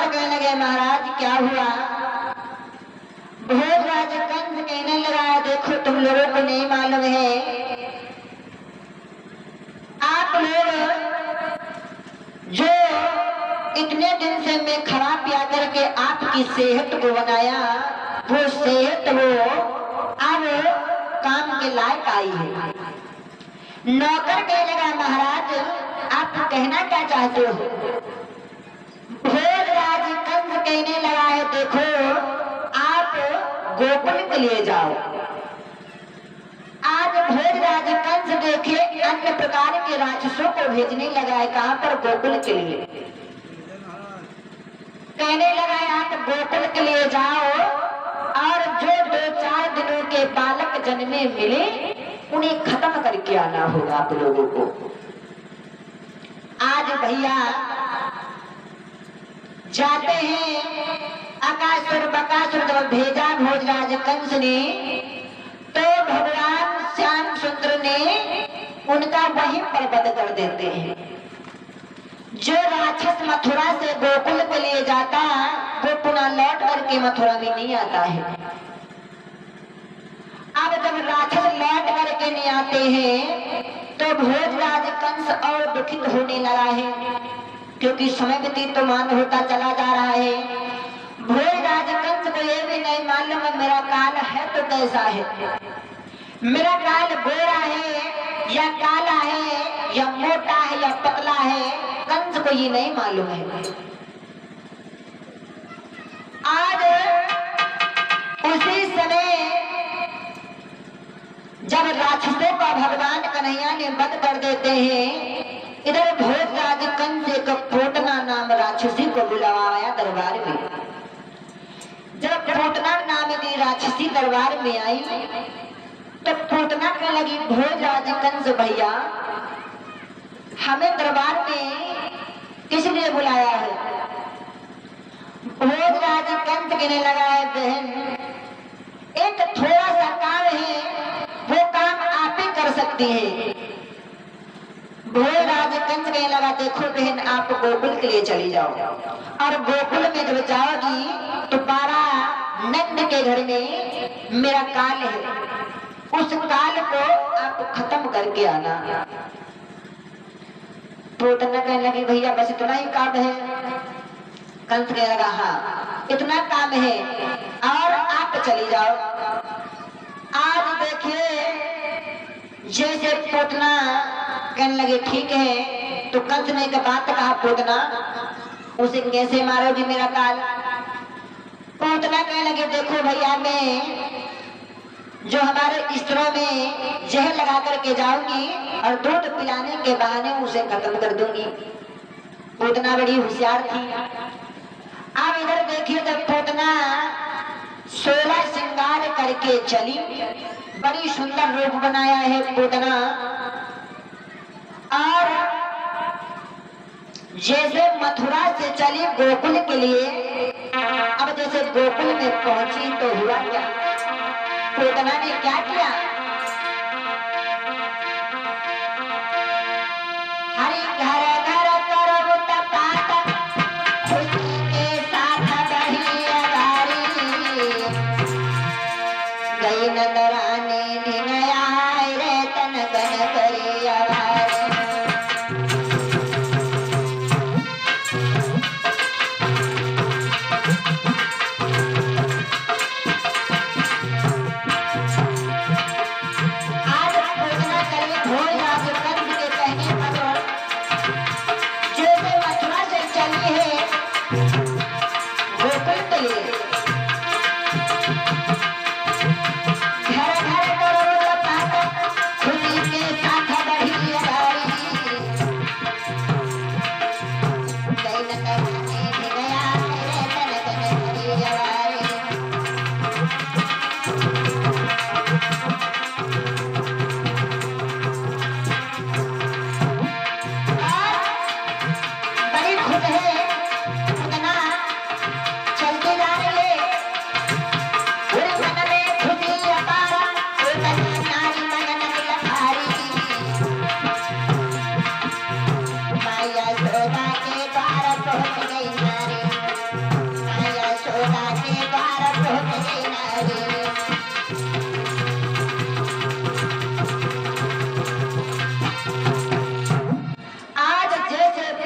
कहने लगे महाराज क्या हुआ? भोजराज कंस कहने लगा देखो तुम लोगों को नहीं मालूम है, आप लोग जो इतने दिन से मैं खवा पिया करके आपकी सेहत को बनाया, वो सेहत वो अब काम के लायक आई है। नौकर कहने लगा महाराज आप कहना क्या चाहते हो? भोजराज कंस कहने लगा है देखो आप गोकुल के लिए जाओ। आज भोजराज कंस देखे अन्य प्रकार के राक्षसों को भेजने लगा है, कहां पर? गोकुल के लिए। कहने लगा है आप गोकुल के लिए जाओ और जो 2-4 दिनों के बालक जन्मे मिले उन्हें खत्म करके आना होगा आप लोगों को। आज भैया जाते हैं, अकासुर बकासुर जब भेजा भोजराज कंस ने तो भगवान श्याम सुंदर ने उनका वहीं पर वध कर देते हैं। जो राक्षस मथुरा से गोकुल के लिए जाता वो पुनः लौट करके मथुरा में नहीं आता है। अब जब राक्षस लौट करके नहीं आते हैं तो भोजराज कंस और दुखित होने लगा है, क्योंकि समय व्यतीतमान होता चला जा रहा है। भोजराज कंस को ये भी नहीं मालूम मेरा काल है तो कैसा है, मेरा काल गोरा है या काला है या मोटा है या पतला है, कंस को ये नहीं मालूम है। आज उसी समय जब राक्षसों का भगवान कन्हैया ने वध कर देते हैं, इधर भोजराज कंस एक पोतना नाम राक्षसी को बुलवाया दरबार में। जब पोतना नाम की राक्षसी दरबार में आई तो पोतना कहने लगी भोजराज कंस भैया हमें दरबार में किस लिए बुलाया है? भोजराज कंस कहने लगा है बहन एक थोड़ा सा काम है, वो काम आप ही कर सकती है। भोजराज कंस कहने लगा देखो बहन आप गोकुल के लिए चली जाओ और गोकुल में जब जाओगी तो 12 नंद के घर में मेरा काल है, उस काल को आप खत्म करके आना। पोतना कहने लगी भैया बस इतना ही काम है? कंस कहने लगा हाँ इतना काम है और आप चली जाओ। आज देखिए जैसे पोतना कहने लगे ठीक है, तो कंस ने एक बात कहा पोतना उसे कैसे मारोगी मेरा काल? पोतना कहने लगे देखो भैया मैं जो हमारे स्त्रों में जहर लगा करके जाऊंगी और दूध पिलाने के बहाने उसे खत्म कर दूंगी। पोतना बड़ी होशियार थी। अब इधर देखिए जब पोतना 16 श्रृंगार करके चली, बड़ी सुंदर रूप बनाया है पोतना, और जैसे मथुरा से चली गोकुल के लिए, अब जैसे गोकुल में पहुंची तो हुआ क्या? पोतना ने क्या किया? हरि घर घर करो तपाट खुशी के साथ बढ़ी अगारी, गई नंदरानी ढिंगया रे तन गन करी अवारी।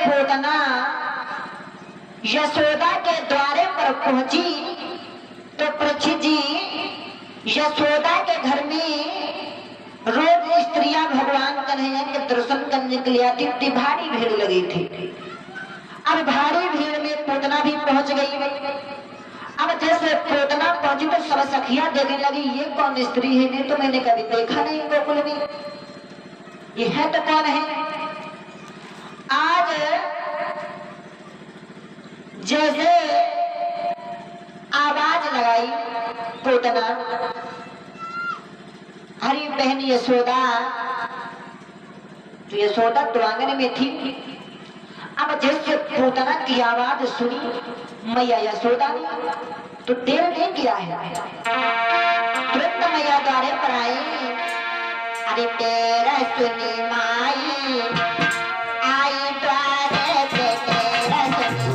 पूतना यशोदा के द्वारे पर पहुंची तो परीक्षित जी यशोदा के घर में रोज स्त्रियां भगवान कन्हैया के दर्शन करने के लिए आती थी। भारी भीड़ लगी थी। अब भारी भीड़ में पूतना भी पहुंच गई। अब जैसे पूतना पहुंची तो सब सखियां देखने लगी, ये कौन स्त्री है? नहीं तो मैंने कभी देखा नहीं गोकुल में, ये है तो कौन है? आज जैसे आवाज लगाई पूतना, हरी बहन यशोदा, तो यशोदा तो आंगन में थी। अब जैसे पूतना की आवाज सुनी मैया यशोदा ने तो देर नहीं किया है, तुरंत मैया द्वारे पर आई। अरे तेरा सुनी माई आई द्वारे पे, तेरा सुनी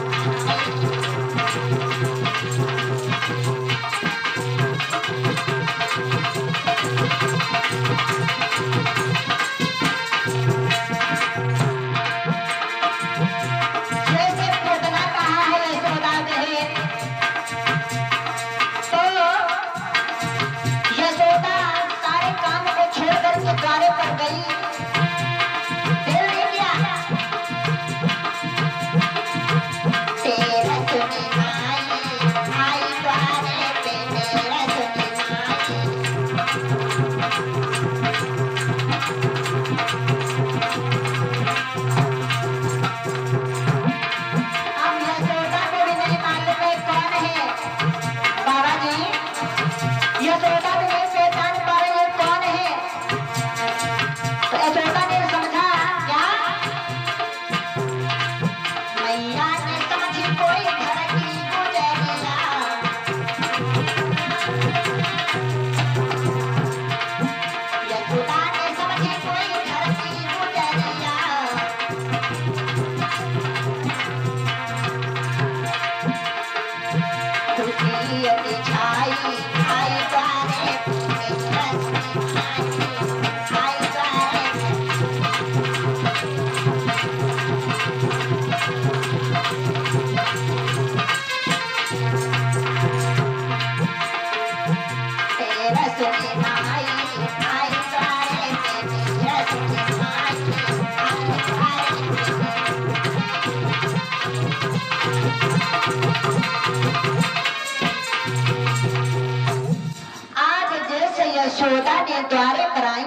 यशोदा ने द्वारे पर आई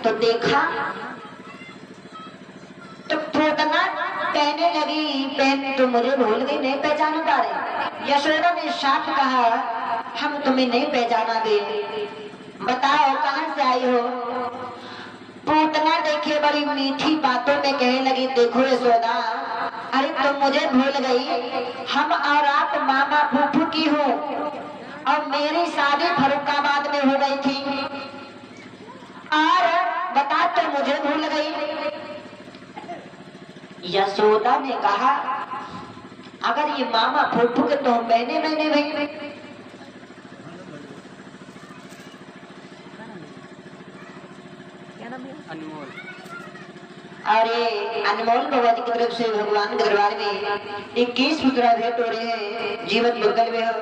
तो देखा तो पूतना कहने लगी, बहन तो मुझे भूल गई, नहीं पहचान पा रही। यशोदा ने साफ कहा, हम तुम्हें नहीं पहचाना दे, बताओ कहां से आई हो? पूतना देखिए बड़ी मीठी बातों में कहने लगी, देखो यशोदा, अरे तुम मुझे भूल गई, हम और आप मामा फूफू की हो और मेरी शादी फरुखाबाद में हो गई थी, और बता तो मुझे भूल गई। यशोदा ने कहा, अगर ये मामा फूफू के तो बहने बहने भाई। अनमोल। अरे अनमोल बाबा जी की तरफ से भगवान के दरबार में 21 मुद्रा भेंट हो रहे हैं, जीवन बगल में हो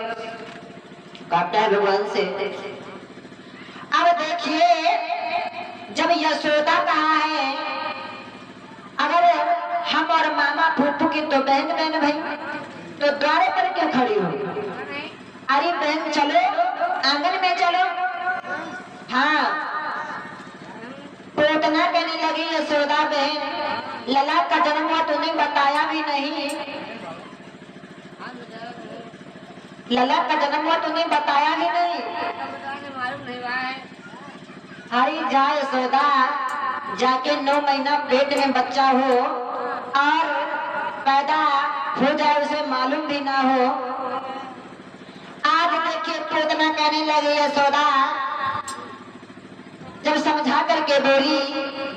काटता है भगवान से। अब देखिए जब यशोदा कहा है, अगर हम और मामा फूफू की तो बहन बहन भाई, तो द्वारे पर क्यों खड़ी हो? अरे बहन चलो आंगन में चलो। हाँ, पूतना कहने लगी, यशोदा बहन, लला का जन्म हुआ तूने बताया भी नहीं, लला का जन्म हुआ तूने बताया भी नहीं। अरे जा यशोदा, जाके 9 महीना पेट में बच्चा हो और पैदा हो जाए उसे मालूम भी ना हो। आज देखिए पूतना कहने लगी, यशोदा जब समझा करके बोली,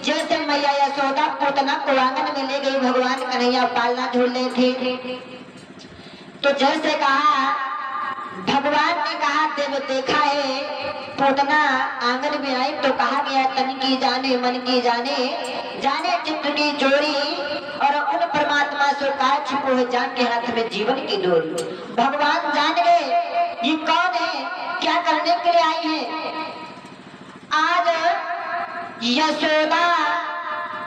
जैसे मैया यशोदा पूतना को आंगन में ले गई, भगवान कन्हैया पालना झूलने थे, तो जैसे कहा भगवान ने कहा, देव देखा है पूतना आंगन में आई तो कहा गया, तन की जाने मन की जाने, जाने चित्त की चोरी, और उन परमात्मा सो का छिपो है जान के हाथ में जीवन की डोर। भगवान जान गए ये कौन है, क्या करने के लिए आई है। आज यशोदा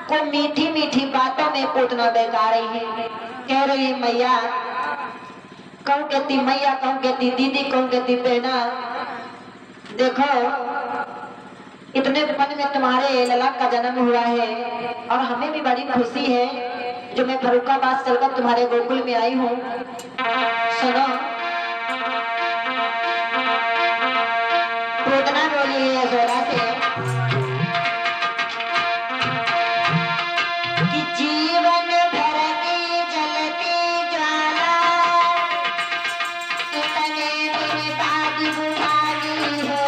को मीठी मीठी बातों में पूतना बेकार रही है। कह रही मैया, कहूँ कहती मैया, कहूँ कहती दीदी, कहूँ कहती बहना, देखो इतने पन में तुम्हारे लला का जन्म हुआ है और हमें भी बड़ी खुशी है जो मैं फरुखाबाद चलकर तुम्हारे गोकुल में आई हूँ। सुनो, पूतना बोली है यशोदा से कि जीवन भर की जलती ज्वाला इतने दिन बाद बुझानी है।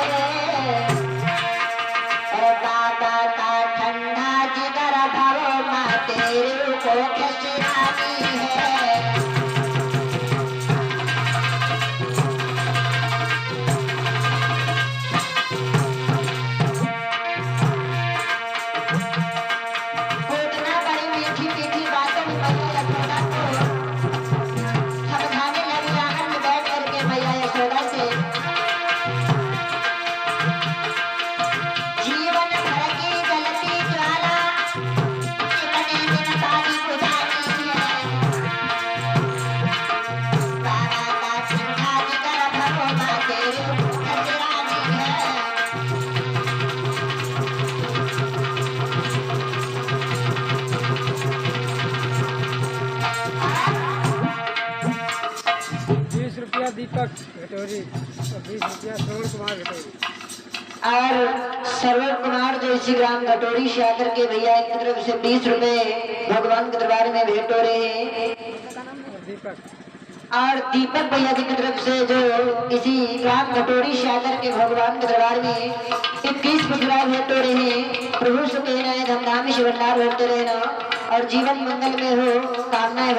और बाबा का ठंडा जिगर भरो माँ तेरे को खिसरानी है। दीपक घटोरी और 20 रुपया श्रवण कुमार घटोरी। और श्रवण कुमार जो श्री ग्राम घटोरी से आकर के भैया की तरफ से 20 रुपए भगवान के दरबार में भेंट हो रहे हैं। और दीपक भैया जी की तरफ से जो इसी ग्राम घटोरी से आकर के भगवान के दरबार में 21 मुद्रा भेंट हो रहे हैं। प्रभु सुख धमधामी से भंडार भरते रहना और जीवन मंगल में हो, कामनाएं